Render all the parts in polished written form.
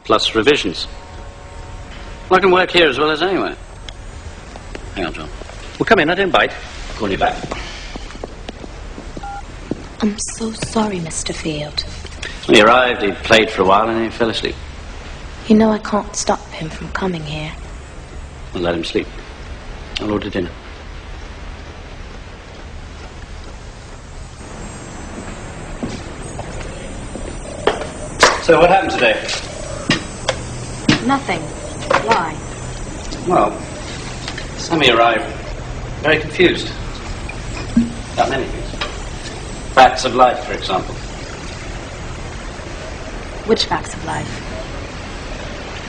plus revisions. Well, I can work here as well as anywhere. Hang on, John. Well, come in, I don't bite. I'll call you back. I'm so sorry, Mr. Field. He arrived, he played for a while, and then he fell asleep. You know I can't stop him from coming here. I'll let him sleep. I'll order dinner. So what happened today? Nothing. Why? Well, Sammy arrived very confused. About many things. Facts of life, for example. Which facts of life?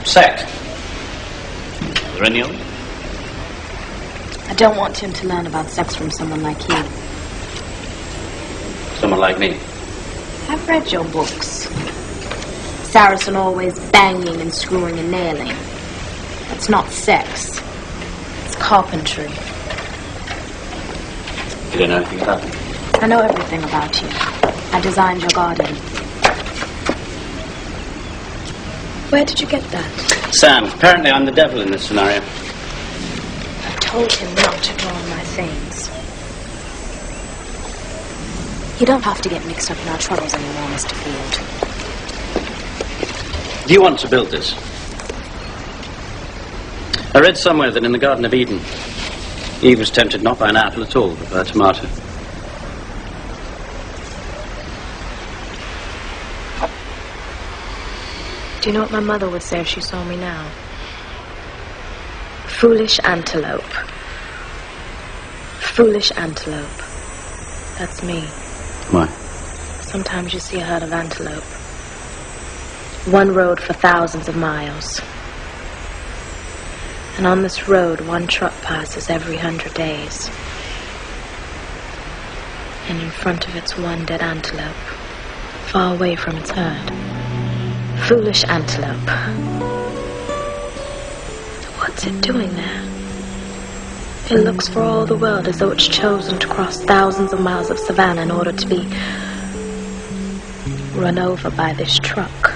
Sex. Are there any others? I don't want him to learn about sex from someone like you. Someone like me. I've read your books. Saracen always banging and screwing and nailing. That's not sex. It's carpentry. You don't know anything about me. I know everything about you. I designed your garden. Where did you get that? Sam, apparently I'm the devil in this scenario. I told him not to draw on my things. You don't have to get mixed up in our troubles anymore, Mr. Field. Do you want to build this? I read somewhere that in the Garden of Eden, Eve was tempted not by an apple at all, but by a tomato. Do you know what my mother would say if she saw me now? Foolish antelope. Foolish antelope. That's me. Why? Sometimes you see a herd of antelope. One road for thousands of miles. And on this road, one truck passes every 100 days. And in front of it's one dead antelope, far away from its herd. Foolish antelope. What's it doing there? It looks for all the world as though it's chosen to cross thousands of miles of savannah in order to be run over by this truck.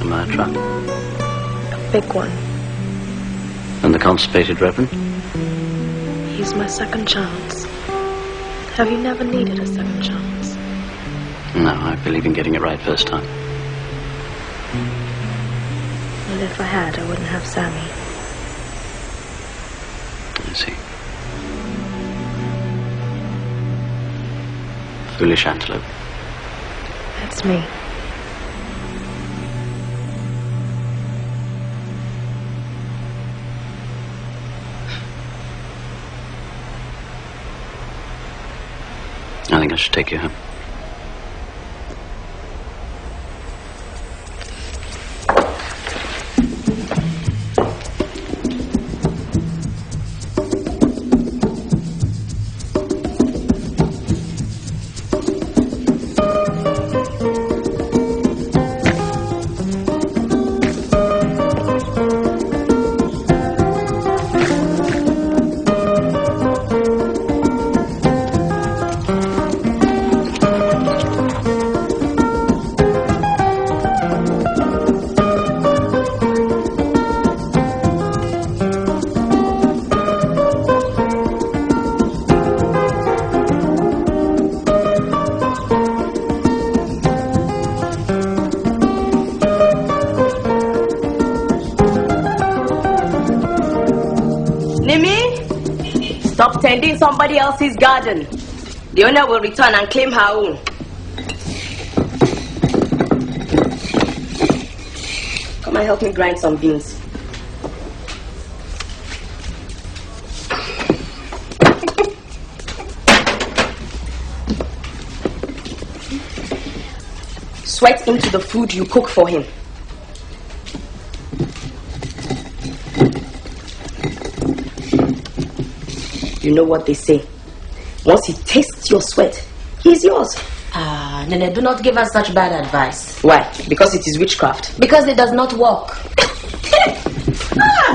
Am I a truck? A big one. And the constipated Reverend? He's my second chance. Have you never needed a second chance? No, I believe in getting it right first time. Well, if I had, I wouldn't have Sammy. I see. Foolish antelope. That's me. I think I should take you home. Tending somebody else's garden. The owner will return and claim her own. Come and help me grind some beans. Sweat into the food you cook for him. You know what they say. Once he tastes your sweat, he's yours. Nene, do not give us such bad advice. Why? Because it is witchcraft. Because it does not work.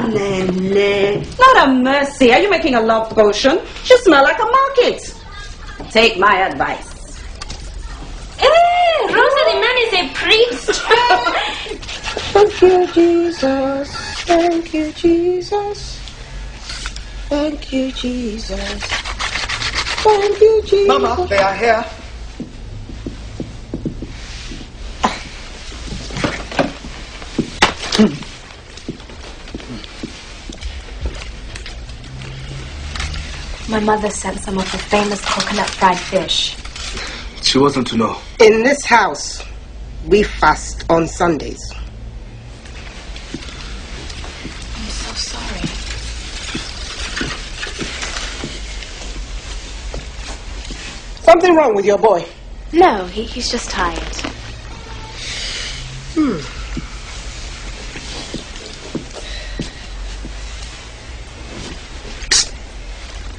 Nene. Not a mercy. Are you making a love potion? You smell like a market. Take my advice. Hey, Rosa, the man is a priest. Thank you, Jesus. Thank you, Jesus. Thank you, Jesus. Thank you, Jesus. Mama, they are here. My mother sent some of the famous coconut fried fish. She wasn't to know. In this house, we fast on Sundays. I'm so sorry. Something wrong with your boy? No, he's just tired.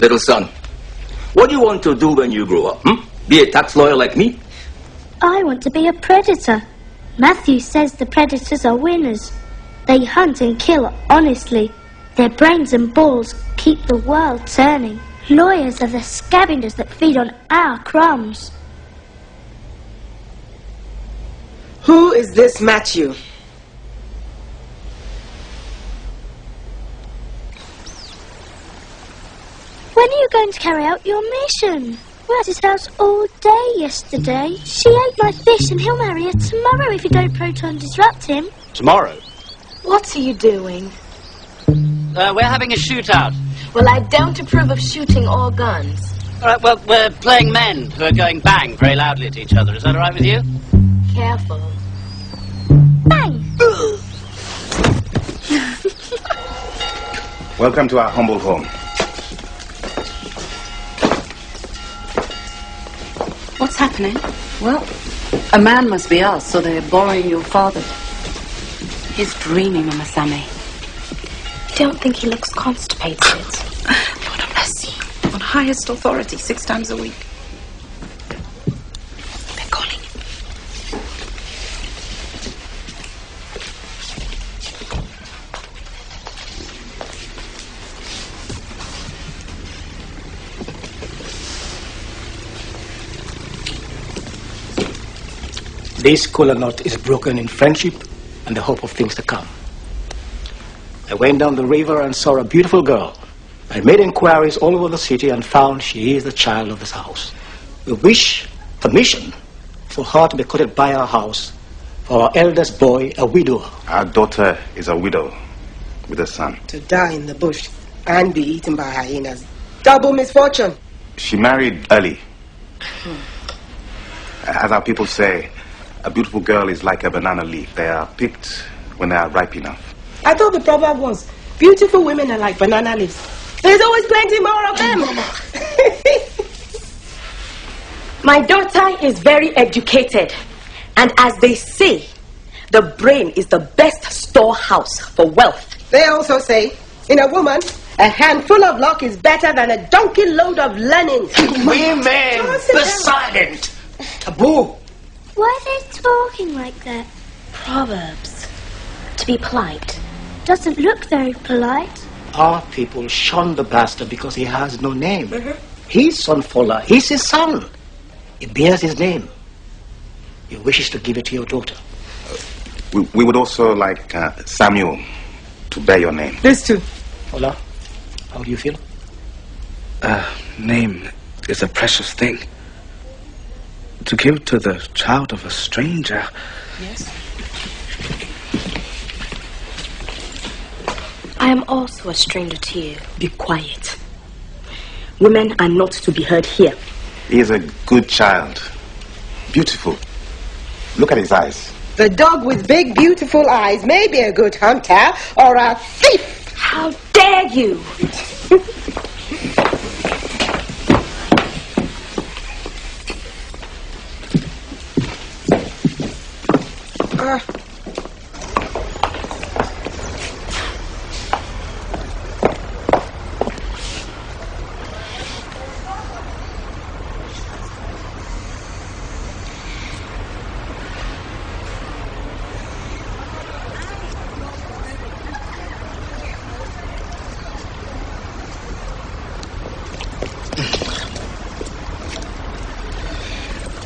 Little son, what do you want to do when you grow up? Be a tax lawyer like me? I want to be a predator. Matthew says the predators are winners. They hunt and kill honestly. Their brains and balls keep the world turning. Lawyers are the scavengers that feed on our crumbs. Who is this Matthew? When are you going to carry out your mission? We're at his house all day yesterday. She ate my fish and he'll marry her tomorrow if you don't proton disrupt him. Tomorrow? What are you doing? We're having a shootout. Well, I don't approve of shooting or guns. All right, well, we're playing men who are going bang very loudly at each other. Is that all right with you? Careful. Bang! Welcome to our humble home. What's happening? Well, a man must be asked, so they're borrowing your father. He's dreaming, Mama Sammy. Don't think he looks constipated. Lord have mercy. On highest authority, 6 times a week. They're calling. This kola nut is broken in friendship and the hope of things to come. I went down the river and saw a beautiful girl. I made inquiries all over the city and found she is the child of this house. We wish permission for her to be courted by our house, for our eldest boy, a widower. Our daughter is a widow with a son. To die in the bush and be eaten by hyenas. Double misfortune. She married early. As our people say, a beautiful girl is like a banana leaf. They are picked when they are ripe enough. I thought the proverb was, beautiful women are like banana leaves. There's always plenty more of them. My daughter is very educated. And as they say, the brain is the best storehouse for wealth. They also say, in a woman, a handful of luck is better than a donkey load of learning. Women, be silent. Taboo. Why are they talking like that? Proverbs. To be polite. Doesn't look very polite. Our people shun the bastard because he has no name. His son Fola, he's his son. It bears his name. He wishes to give it to your daughter. We would also like Samuel to bear your name. This too. Fola, how do you feel? Name is a precious thing. To give to the child of a stranger. Yes? I am also a stranger to you. Be quiet. Women are not to be heard here. He is a good child. Beautiful. Look at his eyes. The dog with big, beautiful eyes may be a good hunter or a thief. How dare you!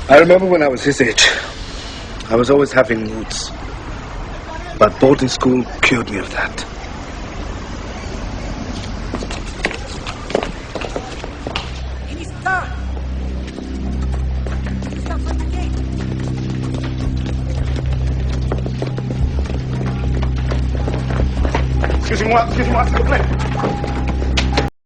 I remember when I was his age, I was always having moods. But boarding school cured me of that. Excusez-moi, s'il vous plaît.